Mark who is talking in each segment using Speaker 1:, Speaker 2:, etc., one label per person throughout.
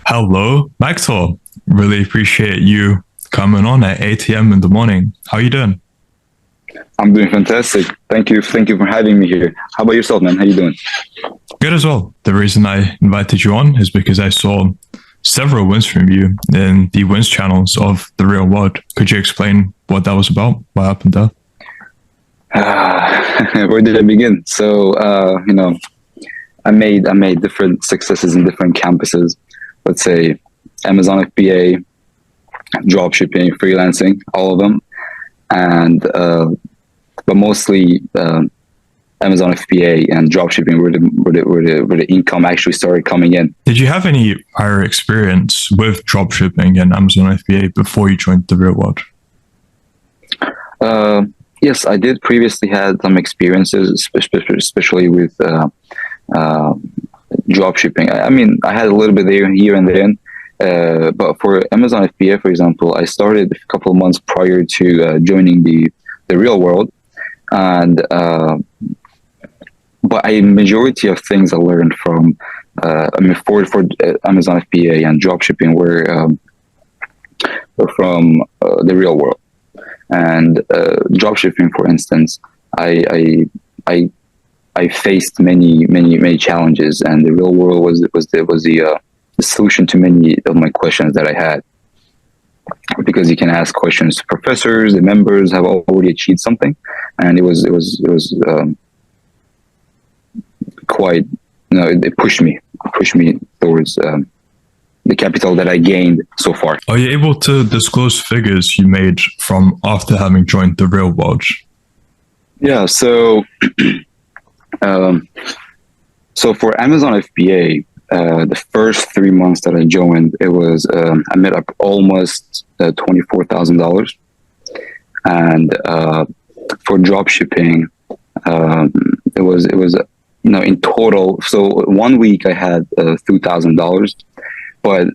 Speaker 1: Hello, Maktor. Really appreciate you coming on at 8 a.m. in the morning. How you doing?
Speaker 2: I'm doing fantastic. Thank you. Thank you for having me here. How about yourself, man? How you doing?
Speaker 1: Good as well. The reason I invited you on is because I saw several wins from you in the wins channels of the real world. Could you explain what that was about? What happened there?
Speaker 2: Where did I begin? So, I made different successes in different campuses. Let's say Amazon FBA, dropshipping, freelancing, all of them, and but mostly Amazon FBA and dropshipping where the income actually started coming in.
Speaker 1: Did you have any prior experience with dropshipping and Amazon FBA before you joined the real world?
Speaker 2: Yes, I did previously had some experiences, especially with drop shipping. I mean, I had a little bit there, here and then, but for Amazon FBA, for example, I started a couple of months prior to joining the real world, and but a majority of things I learned from, for Amazon FBA and drop shipping were from the real world. And dropshipping, for instance, I faced many challenges, and the real world was the solution to many of my questions that I had. Because you can ask questions to professors, the members have already achieved something, and it was quite, it pushed me towards the capital that I gained so far.
Speaker 1: Are you able to disclose figures you made from after having joined the real world?
Speaker 2: Yeah, so so for Amazon FBA, the first 3 months that I joined, it was I made up almost $24,000, and for drop shipping, it was in total. So 1 week I had $2,000. But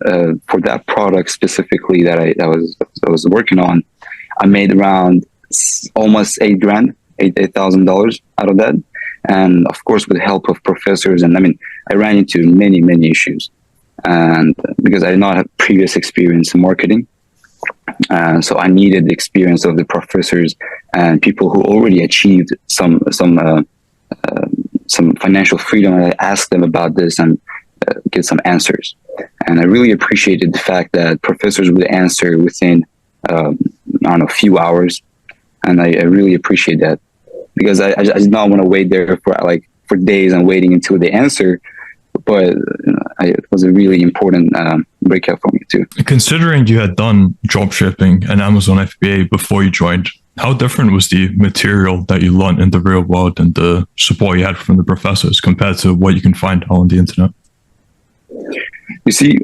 Speaker 2: for that product specifically that I was working on, I made around almost $8,000 out of that, and of course with the help of professors. And I mean, I ran into many issues, and because I did not have previous experience in marketing, so I needed the experience of the professors and people who already achieved some financial freedom. And I asked them about this and get some answers. And I really appreciated the fact that professors would answer within, a few hours. And I really appreciate that, because I did not want to wait there for days and waiting until they answer. But it was a really important breakout for me too.
Speaker 1: Considering you had done dropshipping and Amazon FBA before you joined, how different was the material that you learned in the real world and the support you had from the professors compared to what you can find on the internet?
Speaker 2: You see,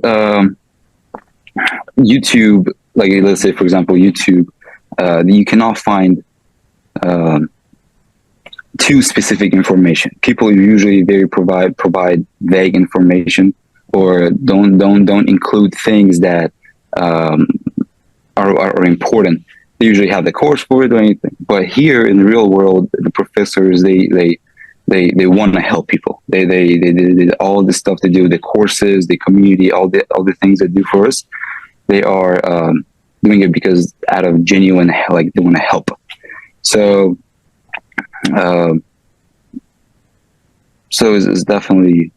Speaker 2: YouTube, like let's say, for example, YouTube, you cannot find too specific information. People usually provide vague information, or don't include things that are important. They usually have the course for it or anything. But here in the real world, the professors they want to help people. They all the stuff they do, the courses, the community, all the things they do for us. They are doing it because out of genuine, like, they want to help. So it's definitely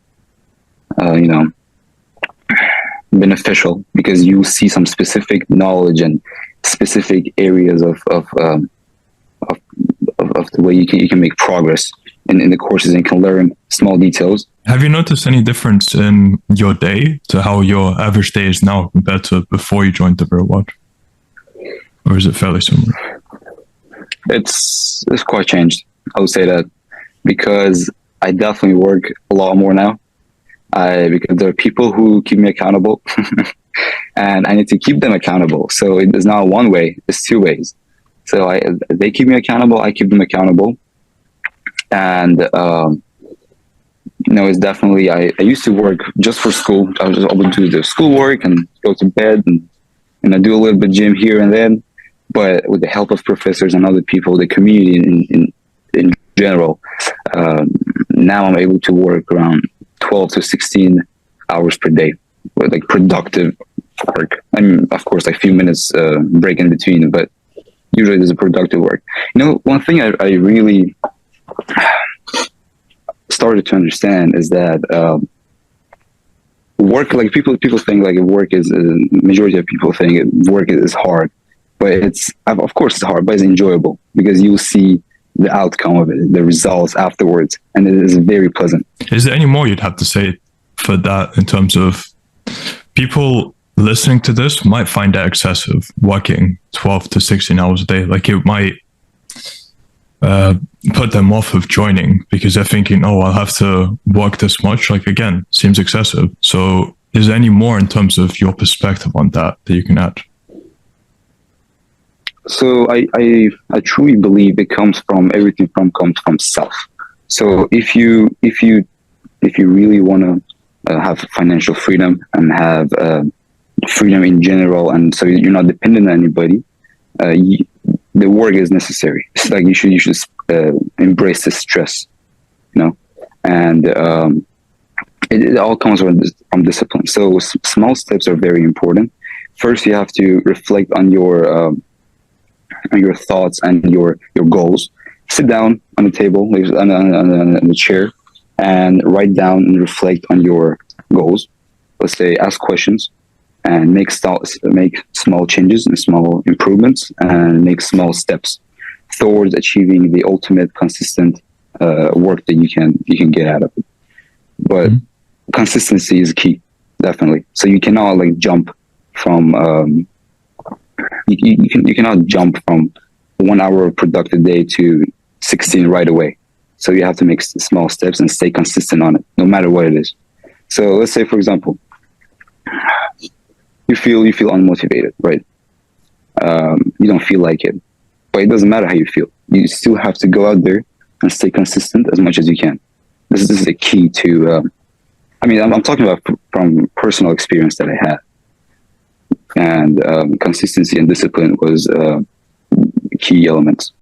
Speaker 2: beneficial, because you see some specific knowledge and specific areas of the way you can make progress in the courses, and can learn small details.
Speaker 1: Have you noticed any difference in your day to how your average day is now compared to before you joined the real world? Or is it fairly similar?
Speaker 2: It's quite changed, I would say that, because I definitely work a lot more now. Because there are people who keep me accountable, and I need to keep them accountable. So it is not one way; it's two ways. So they keep me accountable, I keep them accountable, and it's definitely. I used to work just for school. I was able to do the schoolwork and go to bed, and I do a little bit of gym here and then. But with the help of professors and other people, the community in general, now I'm able to work around 12 to 16 hours per day like productive work. I mean, of course, like a few minutes break in between, but usually there's a productive work. One thing I really started to understand is that work, like people think like work is, majority of people think work is hard, but it's, of course it's hard, but it's enjoyable because you'll see the outcome of it, the results afterwards, and it is very pleasant.
Speaker 1: Is there any more you'd have to say for that in terms of people listening to this might find that excessive, working 12 to 16 hours a day? Like it might put them off of joining because they're thinking, oh, I'll have to work this much. Like, again, seems excessive. So is there any more in terms of your perspective on that you can add?
Speaker 2: So I truly believe it comes from comes from self. So if you really want to have financial freedom and have freedom in general, and so you're not dependent on anybody, the work is necessary. It's like you should embrace the stress, and it all comes from discipline. So small steps are very important. First, you have to reflect on your thoughts and your goals. Sit down on the table, on the chair, and write down and reflect on your goals. Let's say ask questions and make small changes and small improvements and make small steps towards achieving the ultimate consistent work that you can get out of it. But consistency is key, definitely. So you cannot like jump from you cannot jump from 1 hour of productive day to 16 right away. So you have to make small steps and stay consistent on it, no matter what it is. So let's say, for example, you feel unmotivated, right? You don't feel like it, but it doesn't matter how you feel. You still have to go out there and stay consistent as much as you can. This is the key to. I'm talking about from personal experience that I had, and consistency and discipline was key elements.